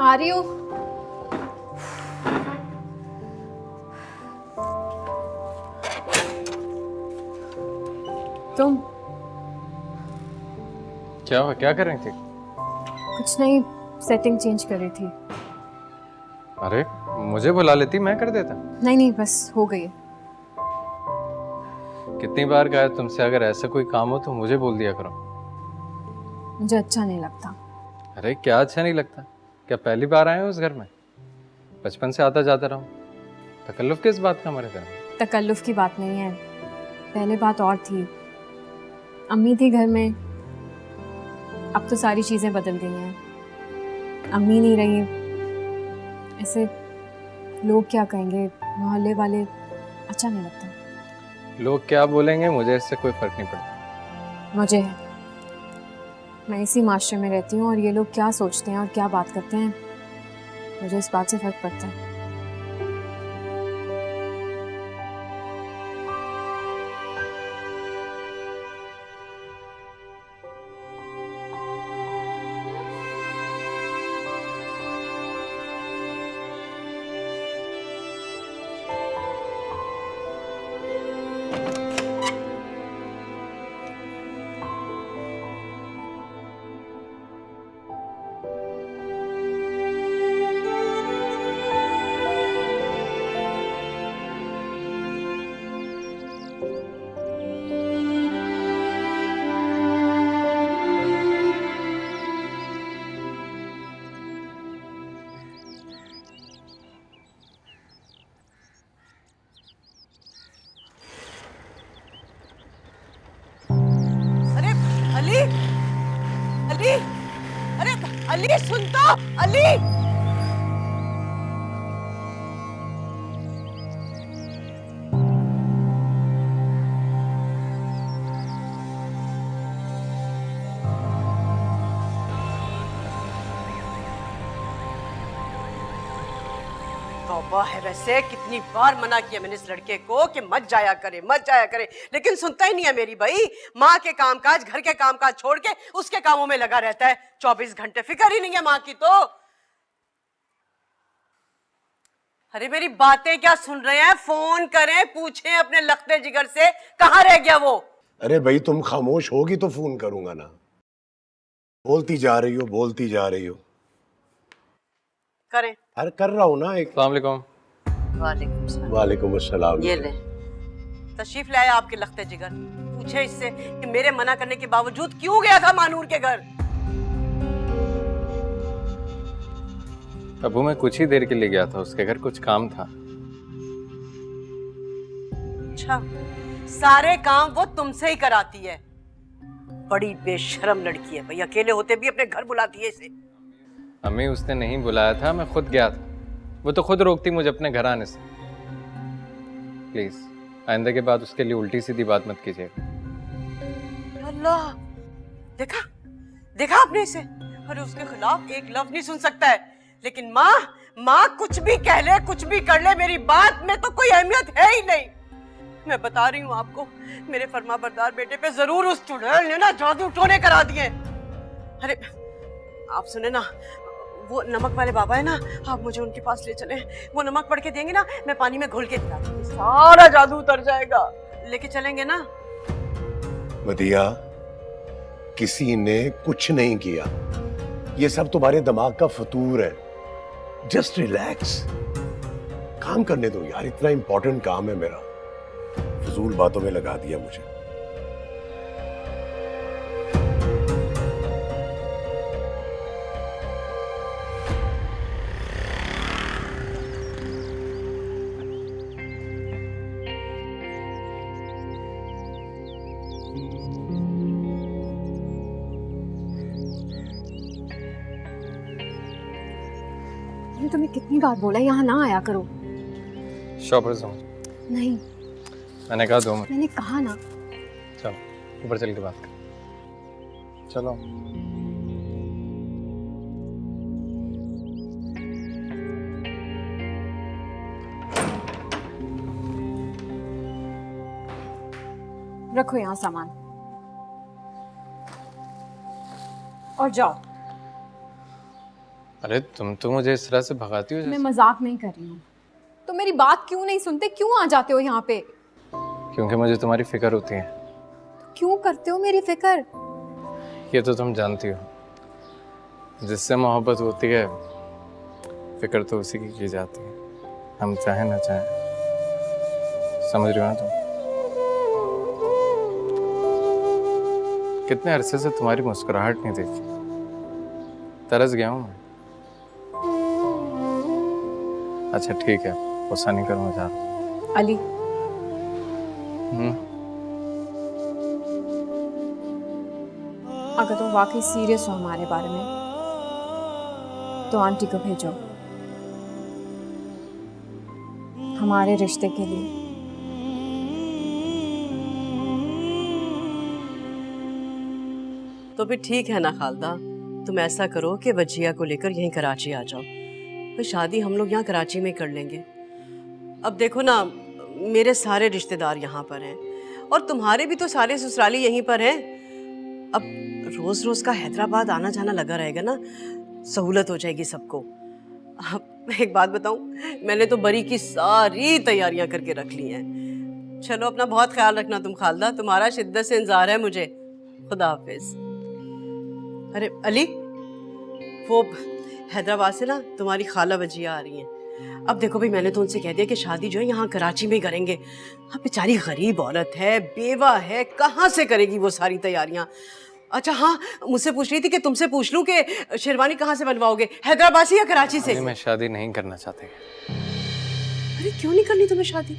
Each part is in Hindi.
आ रही हूँ। तुम क्या हुआ, क्या कर रही थी? कुछ नहीं, सेटिंग चेंज कर रही थी। अरे मुझे बुला लेती, मैं कर देता। नहीं नहीं, बस हो गई। कितनी बार कहा है तुमसे, अगर ऐसा कोई काम हो तो मुझे बोल दिया करो। मुझे अच्छा नहीं लगता। अरे क्या अच्छा नहीं लगता? क्या पहली बार आए हो उस घर में? बचपन से आता जाता रहा हूँ। तकल्लुफ किस बात का हमारे घर में? तकल्लुफ की बात नहीं है, पहले बात और थी। अम्मी थी घर में, अब तो सारी चीज़ें बदल गई हैं। अम्मी नहीं रही, ऐसे लोग क्या कहेंगे, मोहल्ले वाले, अच्छा नहीं लगता। लोग क्या बोलेंगे मुझे इससे कोई फर्क नहीं पड़ता। मुझे है, मैं इसी माशरे में रहती हूँ और ये लोग क्या सोचते हैं और क्या बात करते हैं, मुझे इस बात से फर्क पड़ता है। अरे अली, अली, अरे अली सुन तो, अली। तौबा है, वैसे कितनी बार मना किया मैंने इस लड़के को कि मत जाया करे, मत जाया करे, लेकिन सुनता ही नहीं है मेरी भाई। माँ के कामकाज, घर के कामकाज छोड़ के उसके कामों में लगा रहता है 24 घंटे। फिक्र ही नहीं है माँ की तो। अरे मेरी बातें क्या सुन रहे हैं? फोन करें, पूछें अपने लखते जिगर से कहाँ रह गया वो। अरे भाई तुम खामोश होगी तो फोन करूंगा ना। बोलती जा रही हो, बोलती जा रही हो। करें। अरे कर रहा हूं ना। एक अस्सलाम वालेकुम। वालेकुम सलाम। वालेकुम अस्सलाम। ये ले, तशरीफ लाया आपके लखते जिगर। पूछे इससे कि मेरे मना करने के बावजूद क्यों गया था मानूर के घर। अबू मैं कुछ ही देर के लिए गया था उसके घर, कुछ काम था। अच्छा, सारे काम वो तुमसे ही कराती है। बड़ी बेशरम लड़की है भाई, अकेले होते भी अपने घर बुलाती है इसे। अम्मी उसने नहीं बुलाया था, मैं खुद गया था। वो तो खुद रोकती मुझे अपने घर आने से। प्लीज आइंदा के बाद उसके लिए उल्टी सीधी बात मत कीजिएगा। अल्लाह, देखा देखा आपने इसे। अरे उसके खिलाफ एक लफ्ज नहीं सुन सकता है, लेकिन माँ कुछ भी कह ले, कुछ भी कर ले, मेरी बात में तो कोई अहमियत है ही नहीं। मैं बता रही हूँ आपको, मेरे फरमाबरदार बेटे पे जरूर उस चुड़ैल ने ना जादू टोने करा दिए। अरे आप सुने ना, वो नमक वाले बाबा है ना, आप मुझे उनके पास ले चले। वो नमक पड़ के देंगे ना, मैं पानी में घुल के दिला दूंगी, सारा जादू उतर जाएगा। लेके चलेंगे ना? मदिया, किसी ने कुछ नहीं किया। ये सब तुम्हारे दिमाग का फतूर है। जस्ट रिलैक्स, काम करने दो यार। इतना इंपॉर्टेंट काम है मेरा, फजूल बातों में लगा दिया मुझे। मैंने तुम्हें कितनी बार बोला यहाँ ना आया करो। शॉपर्स हूँ। नहीं, मैंने कहा 2 मिनट। मैंने कहा ना। चलो ऊपर चल के बात कर। चलो। रखो यहाँ सामान और जाओ। अरे तुम तो मुझे इस तरह से भगाती हो मैं जैसे। मजाक नहीं कर रही हूँ। तो मेरी बात क्यों नहीं सुनते, क्यों आ जाते हो यहाँ पे? क्योंकि मुझे तुम्हारी फिक्र होती है। क्यों करते हो मेरी फिक्र? ये तो तुम जानती हो, जिससे मोहब्बत होती है फिक्र तो उसी की जाती है, हम चाहे ना चाहे। समझ रहे हो ना तुम? कितने अरसे से तुम्हारी मुस्कुराहट नहीं देखी, तरस गया हूं मैं। अच्छा ठीक है, गुस्सा नहीं करूंगा, जा रहा हूं। अली, अगर तुम वाकई सीरियस हो हमारे बारे में तो आंटी को भेजो हमारे रिश्ते के लिए। तो फिर ठीक है ना खालदा, तुम ऐसा करो कि वजिया को लेकर यहीं कराची आ जाओ। तो शादी हम लोग यहाँ कराची में कर लेंगे। अब देखो ना, मेरे सारे रिश्तेदार यहाँ पर हैं और तुम्हारे भी तो सारे ससुराली यहीं पर हैं। अब रोज रोज का हैदराबाद आना जाना लगा रहेगा ना, सहूलत हो जाएगी सबको। अब एक बात बताऊं, मैंने तो बरी की सारी तैयारियां करके रख ली हैं। चलो अपना बहुत ख्याल रखना तुम खालदा, तुम्हारा शिद्दत से इंतजार है मुझे। खुदा हाफिज। अरे अली, वो हैदराबाद से ना तुम्हारी खाला वजिया आ रही हैं। अब देखो भाई, मैंने तो उनसे कह दिया कि शादी जो है यहाँ कराची में ही करेंगे। अब बेचारी गरीब औरत है, बेवा है, कहाँ से करेगी वो सारी तैयारियां। अच्छा हाँ, मुझसे पूछ रही थी कि तुमसे पूछ लूं कि शेरवानी कहाँ से बनवाओगे, हैदराबाद से या कराची से? मैं शादी नहीं करना चाहती। अरे क्यों नहीं करनी तुम्हें शादी?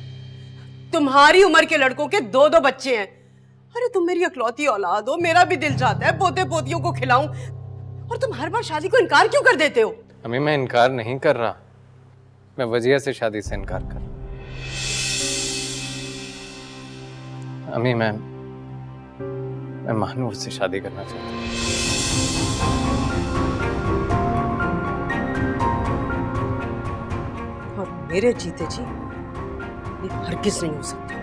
तुम्हारी उम्र के लड़कों के 2-2 बच्चे हैं। अरे तुम मेरी अकलौती औलाद हो, मेरा भी दिल चाहता है पोते पोतियों को खिलाऊं, और तुम हर बार शादी को इनकार क्यों कर देते हो? अम्मी मैं इनकार नहीं कर रहा, मैं वजिया से शादी से इनकार कर रहा। अम्मी मैं महानूर से शादी करना चाहता हूँ। और मेरे जीते जी ये हरगिज नहीं हो सकता।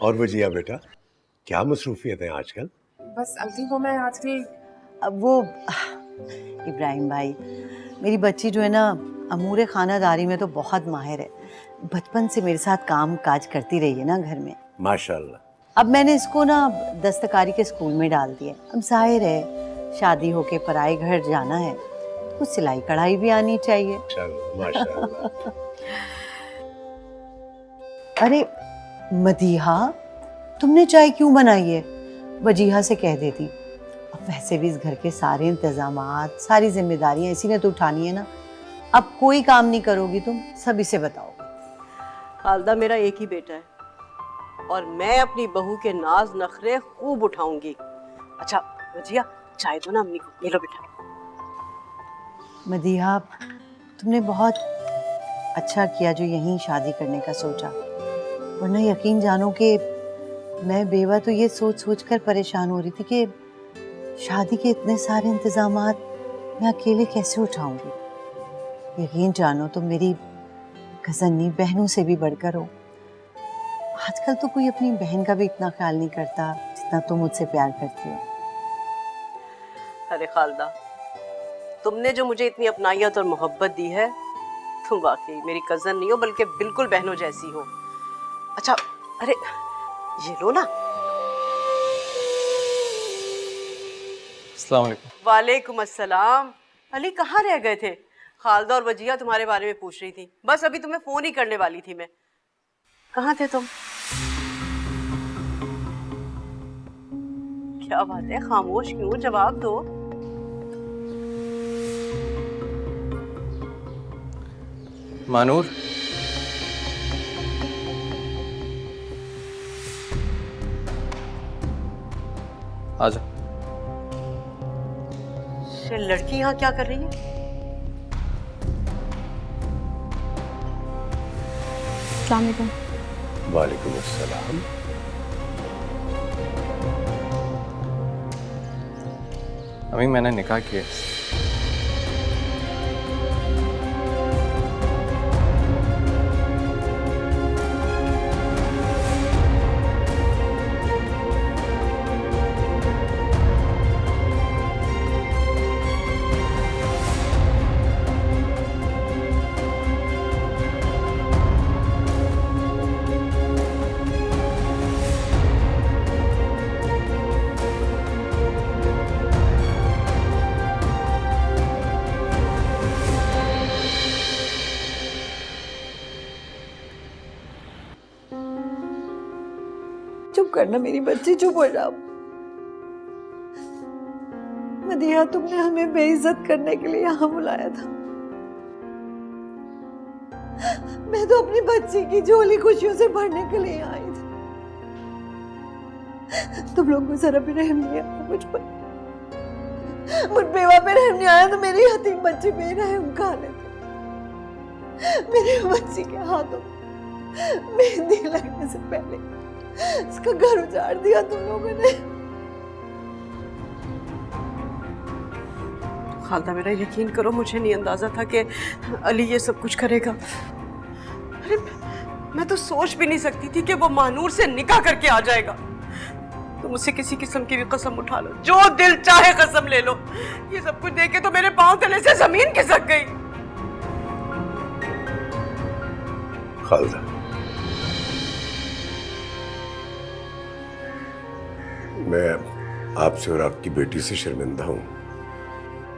और वजिया बेटा, क्या मसरूफियत है आजकल? बस अंकल को मैं आजकल अब वो इब्राहिम भाई, मेरी बच्ची जो है ना अमूर खानादारी में तो बहुत माहिर है। बचपन से मेरे साथ काम काज करती रही है ना घर में, माशाल्लाह। अब मैंने इसको ना दस्तकारी के स्कूल में डाल दिया। अब जाहिर है शादी होके पराए घर जाना है, तो कुछ सिलाई कढ़ाई भी आनी चाहिए। माशाल्लाह। अरे मदीहा, तुमने चाय क्यों बनाई है? वजीहा से कह देती। अब वैसे भी इस घर के सारे इंतजामात, सारी जिम्मेदारियां इसी ने तो उठानी है ना। अब कोई काम नहीं करोगी तुम, सब इसे बताओगे। खालदा मेरा एक ही बेटा है और मैं अपनी बहू के नाज नखरे खूब उठाऊंगी। अच्छा वजिया, चाय दो ना अम्मी को। ले लो बेटा। मदीहा, तुमने बहुत अच्छा किया जो यहीं शादी करने का सोचा, वरना यकीन जानो कि मैं बेवा तो ये सोच सोच कर परेशान हो रही थी कि शादी के इतने सारे इंतजामात मैं अकेले कैसे उठाऊंगी। यकीन जानो तुम मेरी कज़नी बहनों से भी बढ़कर हो। आजकल तो कोई अपनी बहन का भी इतना ख्याल नहीं करता जितना तुम मुझसे प्यार करती हो। अरे खालदा, तुमने जो मुझे इतनी अपनाइयत और मोहब्बत दी है, तुम वाकई मेरी कजन नहीं हो बल्कि बिल्कुल बहनों जैसी हो। अच्छा अरे ये लो ना। अस्सलाम वालेकुम। वालेकुम अस्सलाम। अली कहाँ रह गए थे? खालदा और वजिया तुम्हारे बारे में पूछ रही थी, बस अभी तुम्हें फोन ही करने वाली थी मैं। कहाँ थे तुम? क्या बात है, खामोश क्यों? जवाब दो। मानूर, आजा। ये लड़की यहाँ क्या कर रही है? अस्सलाम वालेकुम। वालेकुम अस्सलाम। अम्मी मैंने निकाह किया। चुप करना मेरी बच्ची, चुप हो जाओ। मदिया, तुमने हमें बेइज्जत करने के लिए यहाँ बुलाया था। मैं तो अपनी बच्ची की झोली खुशियों से भरने के लिए आई थी। तुम लोगों को जरा भी रहम नहीं आया मुझ पर। मुझ बेवा पे रहम नहीं आया तो मेरी यतीम बच्ची बेरहम खा लेते। मेरी बच्ची के हाथों मेहंदी लगने से पहले इसका घर उजाड़ दिया तुम लोगों ने। खालदा, मेरा यकीन करो, मुझे नहीं अंदाजा था कि अली ये सब कुछ करेगा। अरे मैं तो सोच भी नहीं सकती थी कि वो महानूर से निकाह करके आ जाएगा। तुम मुझसे किसी किस्म की भी कसम उठा लो, जो दिल चाहे कसम ले लो। ये सब कुछ देख के तो मेरे पांव तले से जमीन खिसक गई। खालदा, मैं आपसे और आपकी बेटी से शर्मिंदा हूं।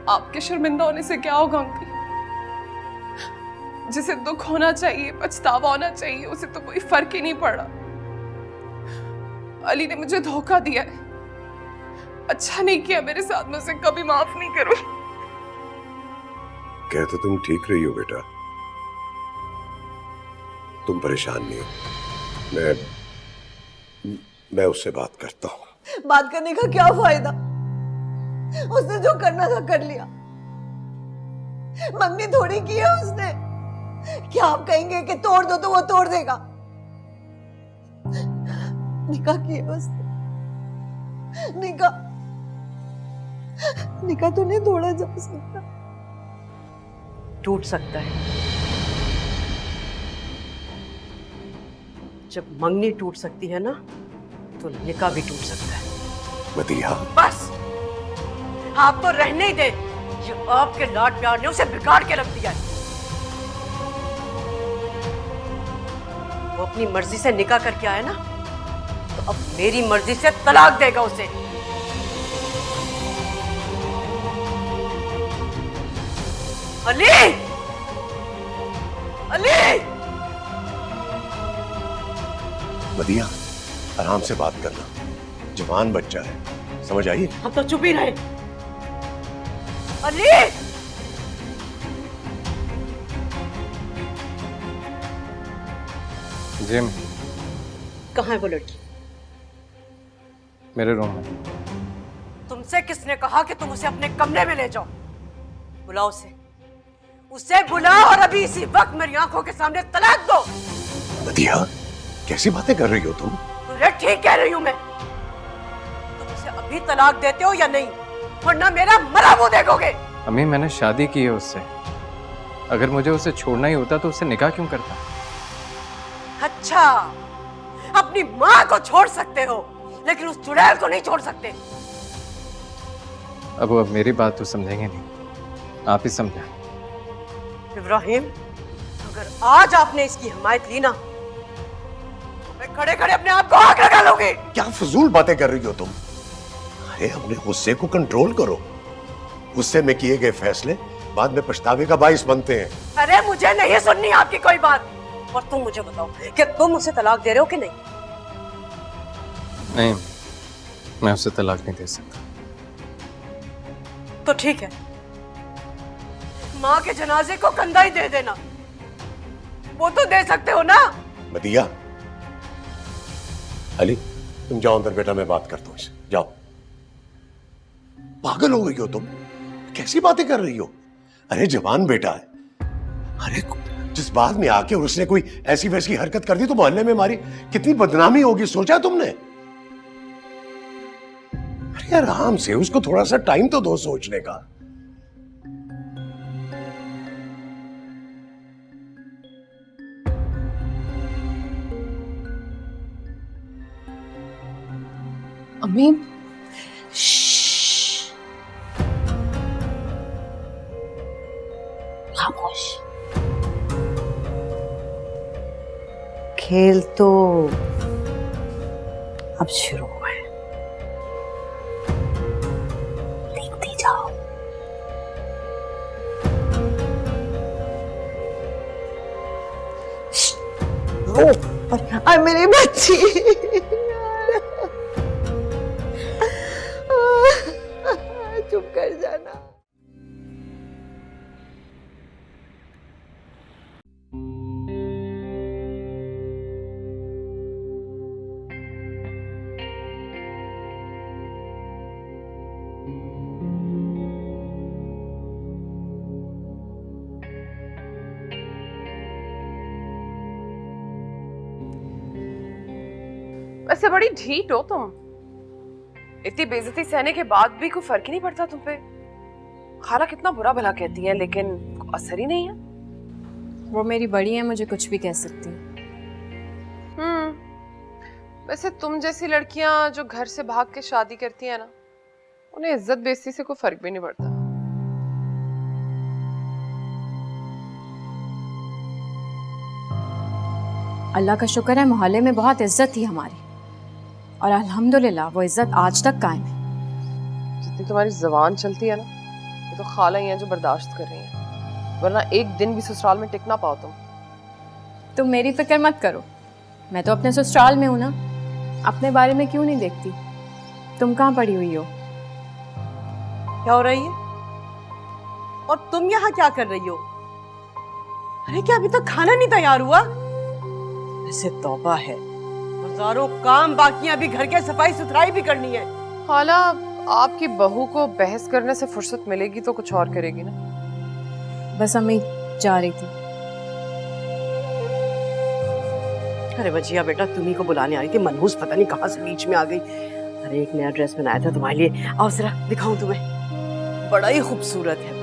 आपके शर्मिंदा होने से क्या होगा अंकल? जिसे दुख होना चाहिए, पछतावा होना चाहिए, उसे तो कोई फर्क ही नहीं पड़ा। अली ने मुझे धोखा दिया है, अच्छा नहीं किया मेरे साथ, मैं उसे कभी माफ नहीं करूं। कह तो तुम ठीक रही हो बेटा, तुम परेशान नहीं हो। मैं उससे बात करता हूं। बात करने का क्या फायदा? उसने जो करना था कर लिया। मंगनी थोड़ी की है उसने। क्या आप कहेंगे कि तोड़ दो तो वो तोड़ देगा? निकाह किया उसने। निकाह तो नहीं तोड़ा जा सकता। टूट सकता है। जब मंगनी टूट सकती है ना, तो निकाह भी टूट सकता है। मदिया, बस आप तो रहने ही दे। ये आपके लाड प्यार ने उसे बिगाड़ के रख दिया है। वो अपनी मर्जी से निकाह करके आया ना, तो अब मेरी मर्जी से तलाक देगा उसे। अली! अली! मदिया, आराम से बात करना, जवान बच्चा है, समझ आई? हम तो चुप ही रहे। अली! जी कहाँ है वो लड़की? मेरे रूम में। तुमसे किसने कहा कि तुम उसे अपने कमरे में ले जाओ? बुलाओ उसे, उसे बुलाओ और अभी इसी वक्त मेरी आंखों के सामने तलाक दो। मदिया, कैसी बातें कर रही हो तुम? तुझे ठीक कह रही हूं मैं। तुम उसे अभी तलाक देते हो या नहीं, वरना मेरा मरा मुंह देखोगे। अम्मी मैंने शादी की है उससे, अगर मुझे उसे छोड़ना ही होता तो उससे निकाह क्यों करता? अच्छा, अपनी माँ को छोड़ सकते हो, लेकिन उस चुड़ैल को नहीं छोड़ सकते। अब मेरी बात तो समझेंगे नहीं, आप ही समझा। इब्राहिम, अगर आज आपने इसकी हिमायत ली ना, तो मैं खड़े खड़े अपने आप को आग लगा लूंगी। क्या फजूल बातें कर रही हो तुम? अरे अपने गुस्से को कंट्रोल करो। गुस्से में किए गए फैसले बाद में पछतावे का बाइस बनते हैं। अरे मुझे नहीं सुननी आपकी कोई बात। और तुम मुझे बताओ कि तुम उसे तलाक दे रहे हो कि नहीं? नहीं, मैं उसे तलाक नहीं दे सकता। तो ठीक है, माँ के जनाजे को कंधा ही दे देना, वो तो दे सकते हो ना। मदिया, अली तुम जाओ अंदर बेटा, मैं बात करता हूँ इससे। जाओ। पागल हो गई हो तुम? कैसी बातें कर रही हो? अरे जवान बेटा है। अरे जिस बात में आके उसने कोई ऐसी वैसी हरकत कर दी तो मोहल्ले में हमारी कितनी बदनामी होगी, सोचा तुमने? अरे अरे आराम से, उसको थोड़ा सा टाइम तो दो सोचने का। अम्मी खामोश। खेल तो अब शुरू हुआ है, देखते जाओ। और मेरी बच्ची चुप कर जाना। वैसे बड़ी ढीठ हो तुम। इतनी बेइज्जती सहने के बाद भी कोई फर्क ही नहीं पड़ता तुम पे। खाला कितना बुरा भला कहती है लेकिन असर ही नहीं है। वो मेरी बड़ी है, मुझे कुछ भी कह सकती। वैसे तुम जैसी लड़कियां जो घर से भाग के शादी करती है ना, उन्हें इज्जत बेइज्जती से कोई फर्क भी नहीं पड़ता। अल्लाह का शुक्र है मोहल्ले में बहुत इज्जत थी हमारी, और अल्हम्दुलिल्लाह वो इज्जत आज तक कायम है। जितनी तुम्हारी जुबान चलती है ना, ये तो खाला ही है जो बर्दाश्त कर रही है, वरना एक दिन भी ससुराल में टिक ना पाओ तुम मेरी फिक्र मत करो, मैं तो अपने ससुराल में हूं ना, अपने बारे में क्यों नहीं देखती? तुम कहाँ पड़ी हुई हो? क्या हो रही है? और तुम यहाँ क्या कर रही हो? अरे क्या अभी तक खाना नहीं तैयार हुआ? ऐसे तौबा है, हजारों काम बाकी हैं, अभी घर के सफाई सुथराई भी करनी है। खाला, आपकी बहू को बहस करने से फुर्सत मिलेगी तो कुछ और करेगी ना। बस अम्मी जा रही थी। अरे बजिया बेटा, तुम्ही को बुलाने आई थी, मनहूस पता नहीं कहाँ से बीच में आ गई। अरे एक नया ड्रेस बनाया था तुम्हारे लिए, आओ जरा दिखाऊं तुम्हें, बड़ा ही खूबसूरत है भाई।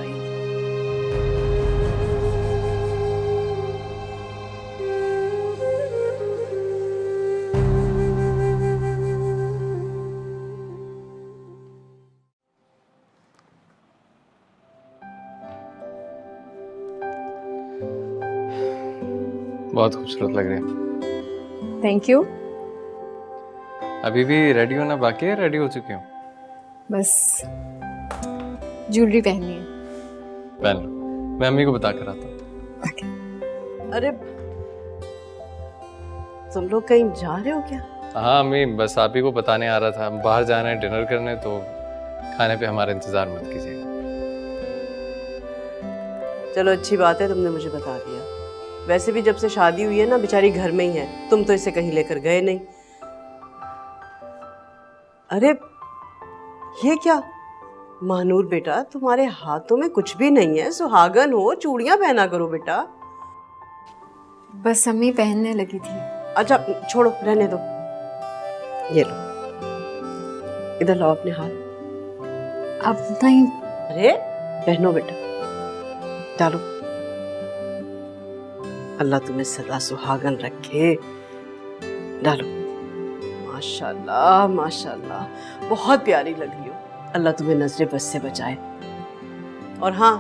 बहुत खूबसूरत लग रही है। Thank you. अभी भी रेडी होना बाकी है? रेडी हो चुकी हूँ? बस ज्वेलरी पहननी है। पहन लो, मैं अम्मी को बता कर आता हूँ। अरे तुम लोग कहीं जा रहे हो क्या? हाँ अम्मी, बस आप ही को बताने आ रहा था, बाहर जाना है डिनर करने, तो खाने पे हमारा इंतजार मत कीजिएगा। चलो अच्छी बात है, तुमने मुझे बता दिया। वैसे भी जब से शादी हुई है ना, बेचारी घर में ही है, तुम तो इसे कहीं लेकर गए नहीं। अरे ये क्या महानूर बेटा, तुम्हारे हाथों में कुछ भी नहीं है, सुहागन हो, चूड़ियां पहना करो बेटा। बस अम्मी पहनने लगी थी। अच्छा छोड़ो, रहने दो। ये लो, इधर लाओ अपने हाथ। अब नहीं। अरे पहनो बेटा, डालो। अल्लाह तुम्हें सदा सुहागन रखे। डालो। माशाल्लाह माशाल्लाह, बहुत प्यारी लग रही हो। अल्लाह तुम्हें नजरे बस से बचाए, और हाँ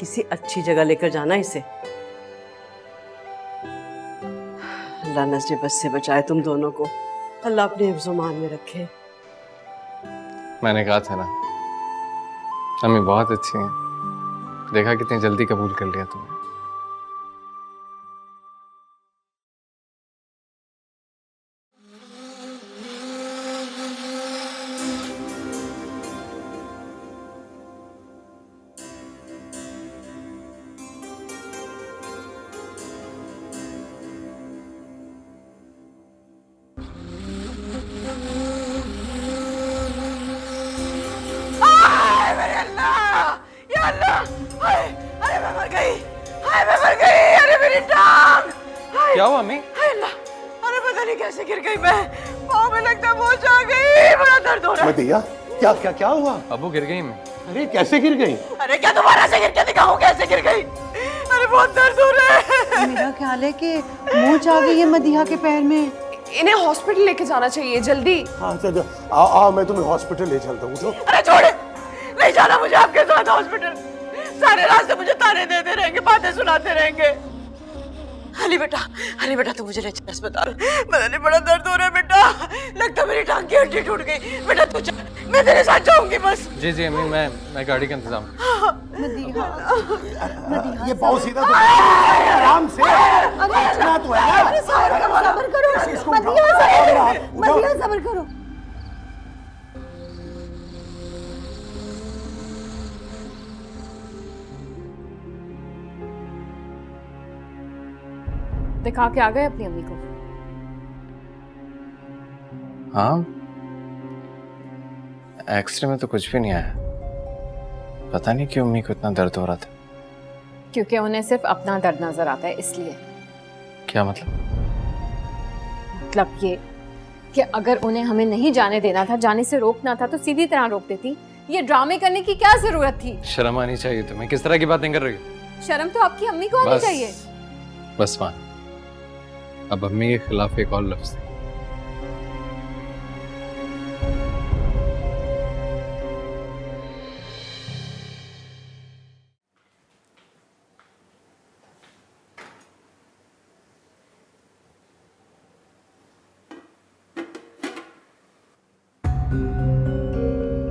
किसी अच्छी जगह लेकर जाना इसे। अल्लाह नजरे बस से बचाए तुम दोनों को, अल्लाह अपने हिफ्ज़-ओ-मान में रखे। मैंने कहा था ना, अम्मी बहुत अच्छी हैं। देखा कितनी जल्दी कबूल कर लिया तुमने। अरे मैं मर गई, हाय मैं मर गई, अरे मेरी टांग। क्या हुआ अम्मी? हाय अल्लाह, अरे पता नहीं कैसे गिर गई मैं, पाँव में लगता मोच आ गई, बड़ा दर्द हो रहा है। मदिया, क्या क्या क्या हुआ? अबू गिर गई मैं। अरे कैसे गिर गई? अरे क्या दोबारा से गिर के दिखाऊं कैसे गिर गई? अरे बहुत दर्द हो रहा है। मेरा ख्याल है कि मोच आ गई है मदीहा के पैर में। इन्हें हॉस्पिटल लेके जाना चाहिए जल्दी। हाँ चलो, आओ मैं तुम्हें हॉस्पिटल ले चलता हूँ। उठो। अरे छोड़े, नहीं जाना मुझे आपके साथ हॉस्पिटल। सारे रास्ते मुझे ताने देते रहेंगे, बातें सुनाते रहेंगे। अली बेटा तू मुझे ले चल अस्पताल। मैंने बड़ा दर्द हो रहा है बेटा, लगता मेरी टांग की हड्डी टूट गई। बेटा तू चल, मैं तेरे साथ जाऊंगी बस। जी जी अम्मी, मैं गाड़ी का इंतजाम। ये पाँव सीधा तो आराम से। इतना तो है ना। सब्र करो इसको मदीहा, सब्र करो। दिखा के आ गए अपनी अम्मी को? हाँ, एक्सरे में तो कुछ भी नहीं आया। पता नहीं क्यों अम्मी को इतना दर्द हो रहा था। क्योंकि उन्हें सिर्फ अपना दर्द नजर आता है, इसलिए। क्या मतलब? मतलब ये कि अगर उन्हें हमें नहीं जाने देना था, जाने से रोकना था, तो सीधी तरह रोक देती। ये ड्रामे करने की क्या जरूरत थी? शर्म आनी चाहिए तुम्हें। किस तरह की बातें कर रही हो? शर्म तो आपकी अम्मी को आनी चाहिए। बस मान, अब अम्मी के खिलाफ एक और लफ्ज नहीं।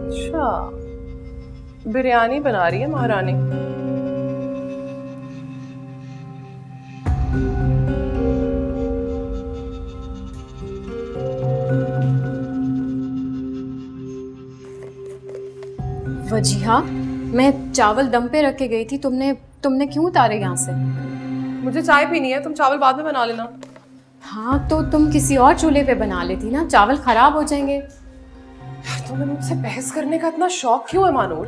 अच्छा, बिरयानी बना रही है महारानी। वजीहा, मैं चावल दम पे रख के गई थी, तुमने क्यों उतारे यहाँ से? मुझे चाय पीनी है, तुम चावल बाद में बना लेना। हाँ तो तुम किसी और चूल्हे पे बना लेती ना, चावल खराब हो जाएंगे। तुम्हें मुझसे बहस करने का इतना शौक क्यों है मानूर?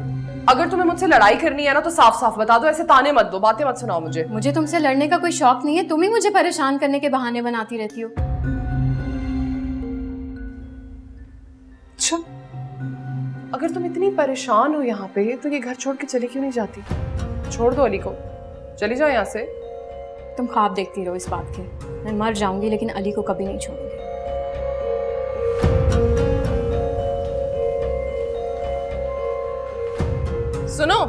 अगर तुम्हें मुझसे लड़ाई करनी है ना तो साफ साफ बता दो, ऐसे ताने मत दो, बातें मत सुनाओ मुझे। मुझे तुमसे लड़ने का कोई शौक नहीं है, तुम ही मुझे परेशान करने के बहाने बनाती रहती हो। अच्छा, अगर तुम इतनी परेशान हो यहाँ पे तो ये घर छोड़ के चली क्यों नहीं जाती? छोड़ दो अली को, चली जाओ यहाँ से। तुम ख्वाब देखती रहो इस बात के। मैं मर जाऊंगी लेकिन अली को कभी नहीं छोड़ूंगी। सुनो,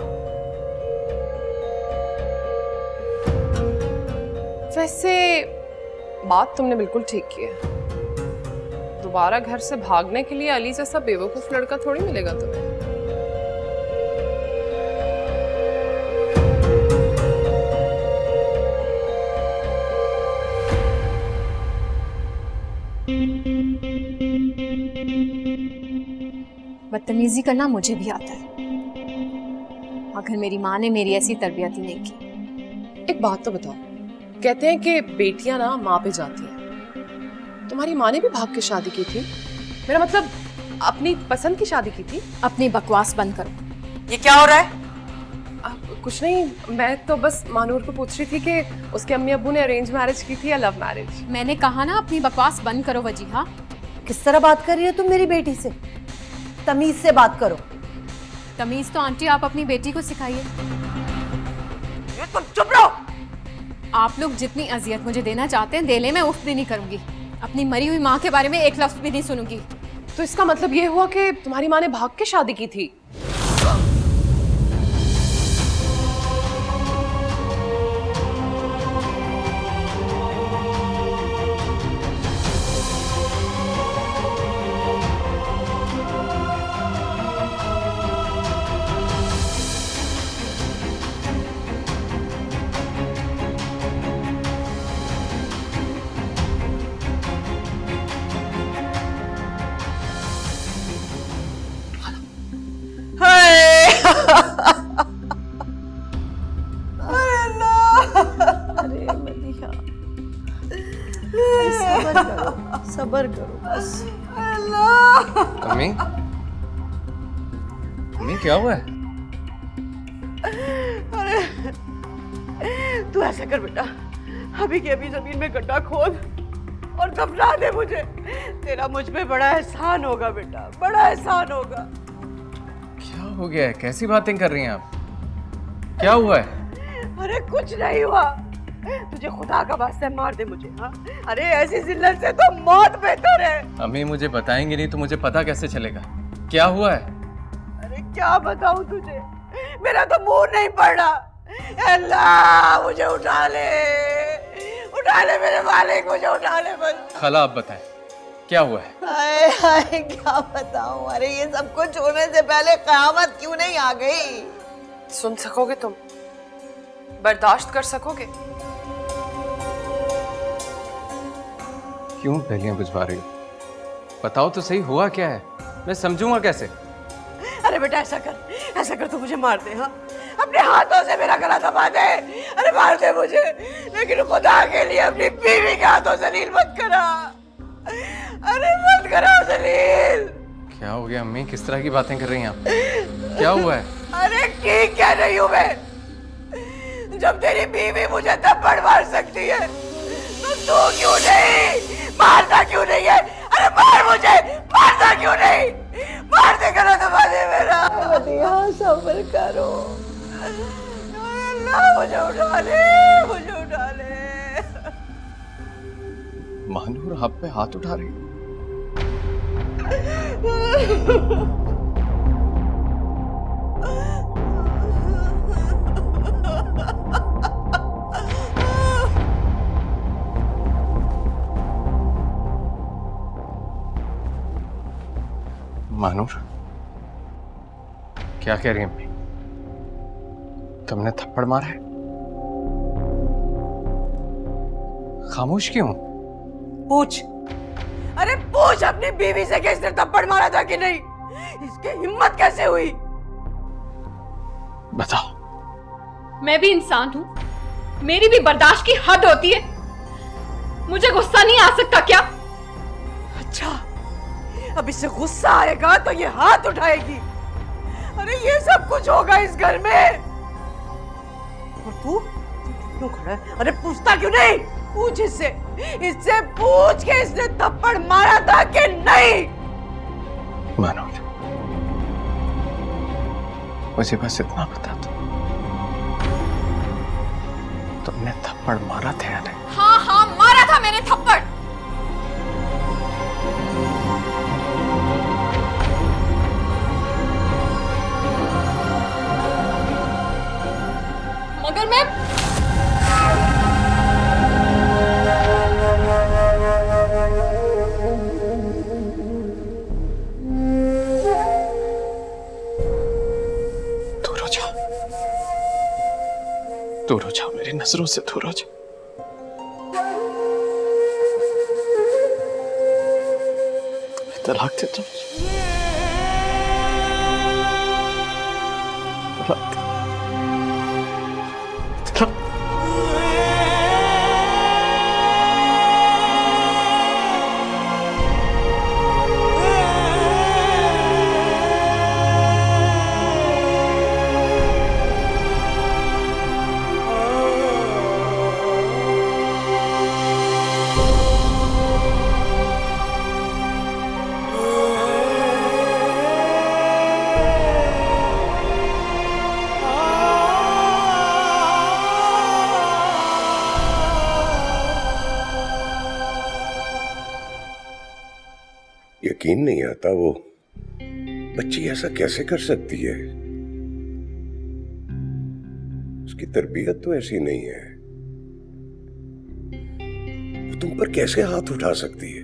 वैसे बात तुमने बिल्कुल ठीक की है। दोबारा घर से भागने के लिए अली जैसा बेवकूफ लड़का थोड़ी मिलेगा तुम्हें। बदतमीजी करना मुझे भी आता है, मगर मेरी माँ ने मेरी ऐसी तरबियत ही नहीं की। एक बात तो बताओ, कहते हैं कि बेटियां ना माँ पे जाती हैं। तुम्हारी माँ ने भी भाग के शादी की थी? मेरा मतलब अपनी पसंद की शादी की थी। अपनी बकवास बंद करो। ये क्या हो रहा है? कुछ नहीं, मैं तो बस मानूर को पूछ रही थी कि उसके अम्मी अब्बू ने अरेंज मैरिज की थी या लव मैरिज। मैंने कहा ना अपनी बकवास बंद करो वजीहा। किस तरह बात कर रही हो तुम मेरी बेटी से? तमीज से बात करो। तमीज तो आंटी आप अपनी बेटी को सिखाइए। तुम चुप रहो। आप लोग जितनी अजियत मुझे देना चाहते हैं देने में उफ भी नहीं करूंगी। अपनी मरी हुई माँ के बारे में एक लफ्ज भी नहीं सुनूंगी। तो इसका मतलब ये हुआ कि तुम्हारी माँ ने भाग के शादी की थी? अरे मदीहा, सबर करो बस। अम्मी, अम्मी क्या हुआ है? अरे तू ऐसा कर बेटा, अभी के अभी जमीन में गड्ढा खोद और दफना दे मुझे। तेरा मुझ पे बड़ा एहसान होगा बेटा, बड़ा एहसान होगा। हो गया है? कैसी बातें कर रही हैं आप? क्या हुआ है? अरे कुछ नहीं हुआ। तुझे खुदा का वास्ता है, मार दे मुझे। हाँ? अरे ऐसी जिल्लत से तो मौत बेहतर है। अम्मी मुझे बताएंगे नहीं तो मुझे पता कैसे चलेगा? क्या हुआ है? अरे क्या बताऊं तुझे, मेरा तो मुंह नहीं पड़ रहा। अल्लाह मुझे उठा ले मेरे मालिक, मुझे उठा ले बस। खाला आप बताएं क्या हुआ है? हाय हाय क्या बताऊं। अरे ये सब कुछ होने से पहले कयामत क्यों नहीं आ गई? सुन सकोगे तुम? बर्दाश्त कर सकोगे? क्यों पहलियां बुझवा रही हो? बताओ तो सही, हुआ क्या है? मैं समझूंगा कैसे? अरे बेटा ऐसा कर तू मुझे मार दे। हाँ अपने हाथों से मेरा गला दबा दे। अरे मार दे मुझे, लेकिन खुदा के लिए अपनी बीवी के हाथों से नील मत करा। अरे मत करा जलील। क्या हो गया अम्मी? किस तरह की बातें कर रही हैं आप? क्या हुआ है? अरे ठीक कह रही हूँ मैं। जब तेरी बीवी मुझे थप्पड़ मार सकती है तो तू क्यों नहीं? मारता क्यों नहीं है? अरे मार मुझे, मारता क्यों नहीं? मार दे, गला दबा दे मेरा। मदिया सब्र करो। अल्लाह मुझे उठा ले। महानूर आप पे हाथ उठा रही है? महानूर क्या कह रही है अम्मी? तुमने थप्पड़ मारा है? खामोश क्यों? पूछ, अरे पूछ अपनी बीवी से कि इसने थप्पड़ मारा था कि नहीं। इसकी हिम्मत कैसे हुई? बताओ। मैं भी इंसान हूँ, मेरी भी बर्दाश्त की हद होती है। मुझे गुस्सा नहीं आ सकता क्या? अच्छा, अब इससे गुस्सा आएगा तो ये हाथ उठाएगी। अरे ये सब कुछ होगा इस घर में। और तू क्यों खड़ा है? अरे पूछता क्यों नहीं? पूछ इससे पूछ के इसने थप्पड़ मारा था कि नहीं। मनोज मुझे बस इतना बता दो, तुमने थप्पड़ मारा था या नहीं? हाँ मारा था मैंने थप्पड़। मगर मैं दूर हो जाओ, मेरी नजरों से दूर हो जाओ। तलाक दे दो, तलाक दे। यकीन नहीं आता वो बच्ची ऐसा कैसे कर सकती है। उसकी तरबियत तो ऐसी नहीं है। वो तुम पर कैसे हाथ उठा सकती है?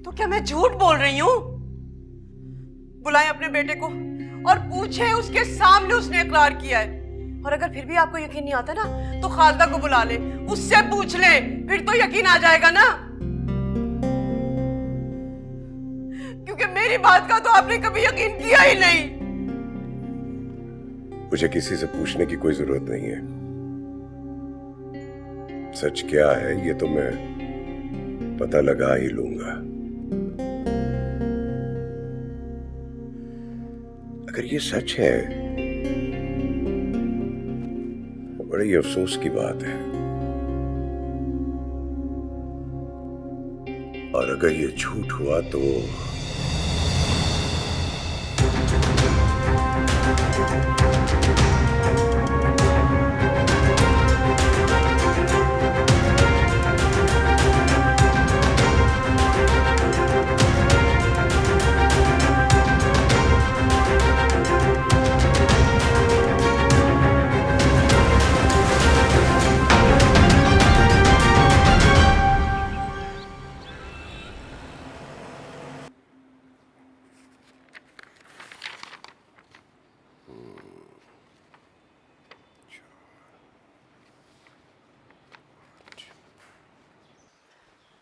तो क्या मैं झूठ बोल रही हूँ? बुलाएं अपने बेटे को और पूछे उसके सामने उसने इकरार किया है। और अगर फिर भी आपको यकीन नहीं आता ना तो खालदा को बुला ले, उससे पूछ ले, फिर तो यकीन आ जाएगा ना। क्योंकि मेरी बात का तो आपने कभी यकीन किया ही नहीं। मुझे किसी से पूछने की कोई जरूरत नहीं है। सच क्या है ये तो मैं पता लगा ही लूंगा। अगर ये सच है तो बड़ी अफसोस की बात है, और अगर ये झूठ हुआ तो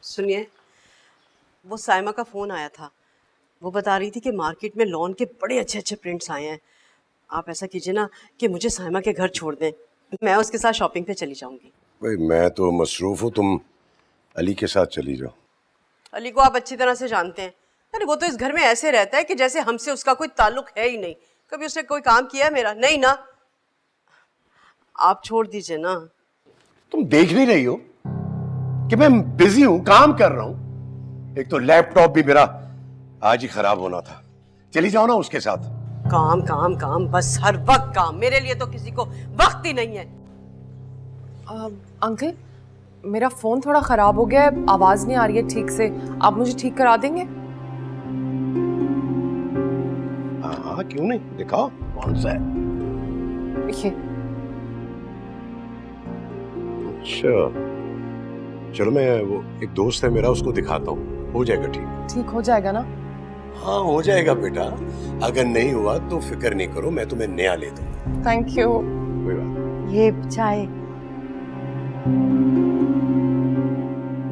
सुनिए, वो साइमा का फोन आया था। वो बता रही थी कि मार्केट में लॉन के बड़े अच्छे अच्छे प्रिंट्स आए हैं। आप ऐसा कीजिए ना कि मुझे साइमा के घर छोड़ दें, मैं उसके साथ शॉपिंग पे चली जाऊंगी। भाई मैं तो मसरूफ हूँ, तुम अली के साथ चली जाओ। अली को आप अच्छी तरह से जानते हैं। अरे वो तो इस घर में ऐसे रहता है कि जैसे हमसे उसका कोई ताल्लुक है ही नहीं। कभी उसने कोई काम किया है मेरा? नहीं ना। आप छोड़ दीजिए ना। तुम देख नहीं रही हो कि मैं बिजी हूं, काम कर रहा हूं। एक तो लैपटॉप भी मेरा आज ही खराब होना था। चली जाओ ना उसके साथ। काम काम काम, बस हर वक्त काम। मेरे लिए तो किसी को वक्त ही नहीं है। अंकल, मेरा फोन थोड़ा खराब हो गया है, आवाज नहीं आ रही है ठीक से। आप मुझे ठीक करा देंगे? हाँ, क्यों नहीं, दिखाओ कौन सा है। ये अच्छा, चलो मैं, वो एक दोस्त है मेरा, उसको दिखाता हूँ, हो जाएगा ठीक। ठीक हो जाएगा ना? हाँ हो जाएगा बेटा, अगर नहीं हुआ तो फिक्र नहीं करो, मैं तुम्हें नया ले दूंगा। Thank you. कोई बात। ये चाय।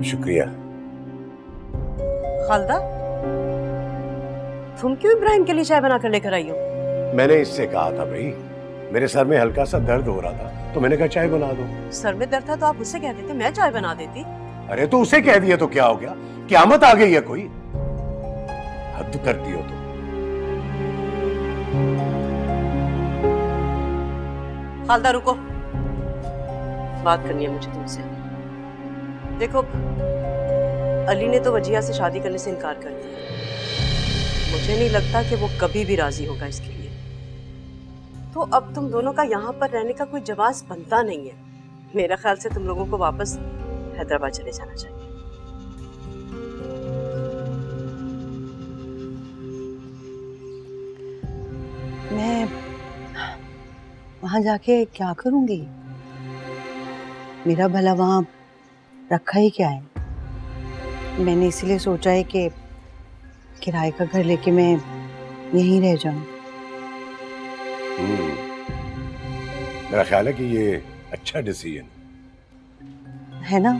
शुक्रिया। खालदा, तुम क्यों इब्राहिम के लिए चाय बना कर लेकर आई हो? मैंने इससे कहा था भाई, मेरे सर में हल्का सा दर्द हो रहा था, तो मैंने कहा चाय बना दो। सर में दर्द था तो आप उससे कह देते, मैं चाय बना देती। अरे तो उसे कह दिया तो क्या हो गया, क़यामत आ गई है कोई? हद करती हो तुम। खालदा रुको, बात करनी है मुझे तुमसे। देखो, अली ने तो वजिया से शादी करने से इनकार कर दिया। मुझे नहीं लगता कि वो कभी भी राजी होगा इसके लिए। तो अब तुम दोनों का यहाँ पर रहने का कोई जवाब बनता नहीं है। मेरा ख्याल से तुम लोगों को वापस हैदराबाद चले जाना चाहिए। मैं वहां जाके क्या करूंगी? मेरा भला वहां रखा ही क्या है? मैंने इसीलिए सोचा है कि किराए का घर लेके मैं यहीं रह जाऊं। मेरा ख्याल है कि ये अच्छा डिसीजन है ना?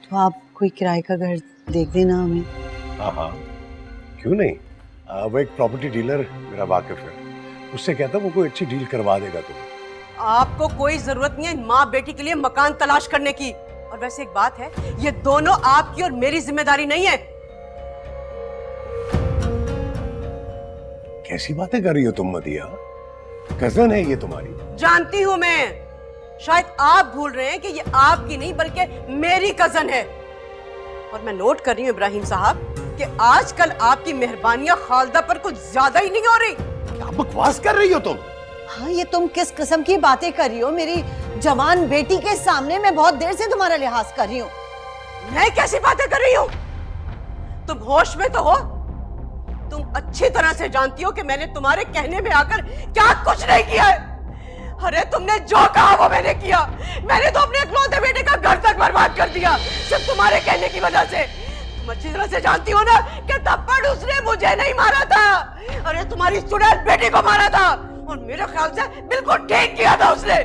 तो आप कोई किराए का घर देख देना हमें। हाँ हाँ, क्यों नहीं। वो एक प्रॉपर्टी डीलर मेरा वाकिफ है, उससे कहता वो कोई अच्छी डील करवा देगा तुम्हें। आपको कोई जरूरत नहीं है माँ बेटी के लिए मकान तलाश करने की। और वैसे एक बात है, ये दोनों आपकी और मेरी जिम्मेदारी नहीं है। कैसी बातें कर रही हो तुम मदिया? कजन है ये तुम्हारी। जानती हूं मैं, शायद आप भूल रहे हैं कि ये आपकी नहीं बल्कि मेरी कजन है। और मैं नोट कर रही हूं इब्राहिम साहब कि आजकल आपकी मेहरबानियां खालदा पर कुछ ज्यादा ही नहीं हो रही। क्या बकवास कर रही हो तुम? हाँ, ये तुम किस किस्म की बातें कर रही हो? मेरी जवान बेटी के सामने मैं बहुत देर से तुम्हारा लिहाज कर रही हूँ। मैं कैसी बातें कर रही हूँ? तुम होश में तो हो? तुम अच्छी तरह से जानती हो कि मैंने तुम्हारे कहने में आकर क्या कुछ नहीं किया है। अरे तुमने जो कहा वो मैंने किया। मैंने तो अपने इकलौते बेटे का घर तक बर्बाद कर दिया सिर्फ तुम्हारे कहने की वजह से। तुम अच्छी तरह से जानती हो ना कि थप्पड़ उसने मुझे नहीं मारा था, अरे तुम्हारी चुड़ैल बेटी को मारा था। और मेरे ख्याल से बिल्कुल ठीक किया था उसने।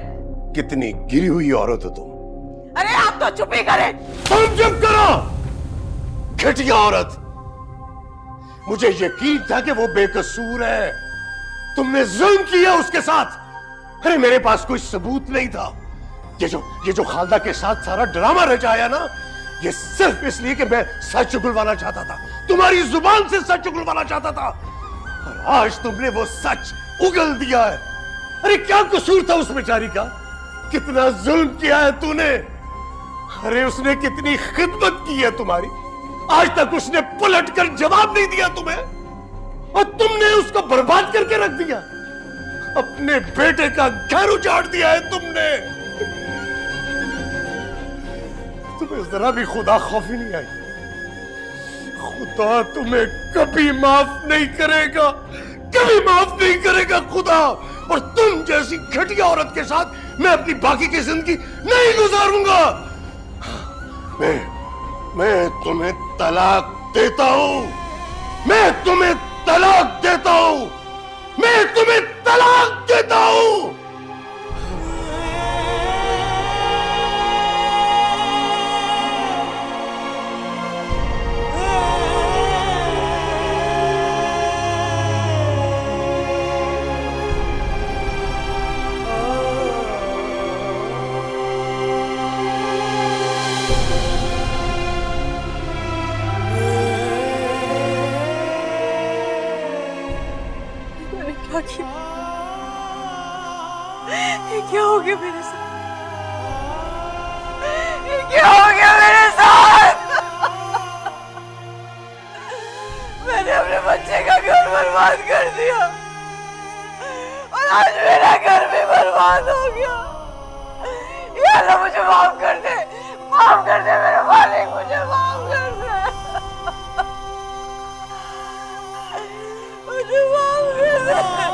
कितनी गिरी हुई औरत हो तुम। अरे आप तो चुप ही करें। तुम चुप करो, घटिया औरत। मुझे यकीन था कि वो बेकसूर है, तुमने जुल्म किया उसके साथ। अरे मेरे पास कोई सबूत नहीं था। ये जो खालदा के साथ सारा ड्रामा रचाया ना, ये सिर्फ इसलिए कि मैं सच उगलवाना चाहता था, तुम्हारी जुबान से सच उगलवाना चाहता था। और आज तुमने वो सच उगल दिया है। अरे क्या कसूर था उस बेचारी का? कितना जुल्म किया है तूने। अरे उसने कितनी खिदमत की है तुम्हारी, आज तक उसने पलट कर जवाब नहीं दिया तुम्हें। और तुमने उसको बर्बाद करके रख दिया। अपने बेटे का घर उजाड़ दिया है तुमने। तुम्हें जरा भी खुदा खौफी नहीं आई। खुदा तुम्हें कभी माफ नहीं करेगा, कभी माफ नहीं करेगा खुदा। और तुम जैसी घटिया औरत के साथ मैं अपनी बाकी की जिंदगी नहीं गुजारूंगा। मैं तुम्हें तलाक देता हूं। मैं तुम्हें तलाक देता हूं। मैं तुम्हें तलाक देता हूं। ये क्या हो गया मेरे साथ? ये क्या हो गया मेरे साथ? मैंने अपने बच्चे का घर बर्बाद कर दिया और आज मेरा घर भी बर्बाद हो गया। या अल्लाह मुझे माफ कर दे, माफ कर दे मेरे मालिक, मुझे माफ कर दे, मुझे माफ कर दे।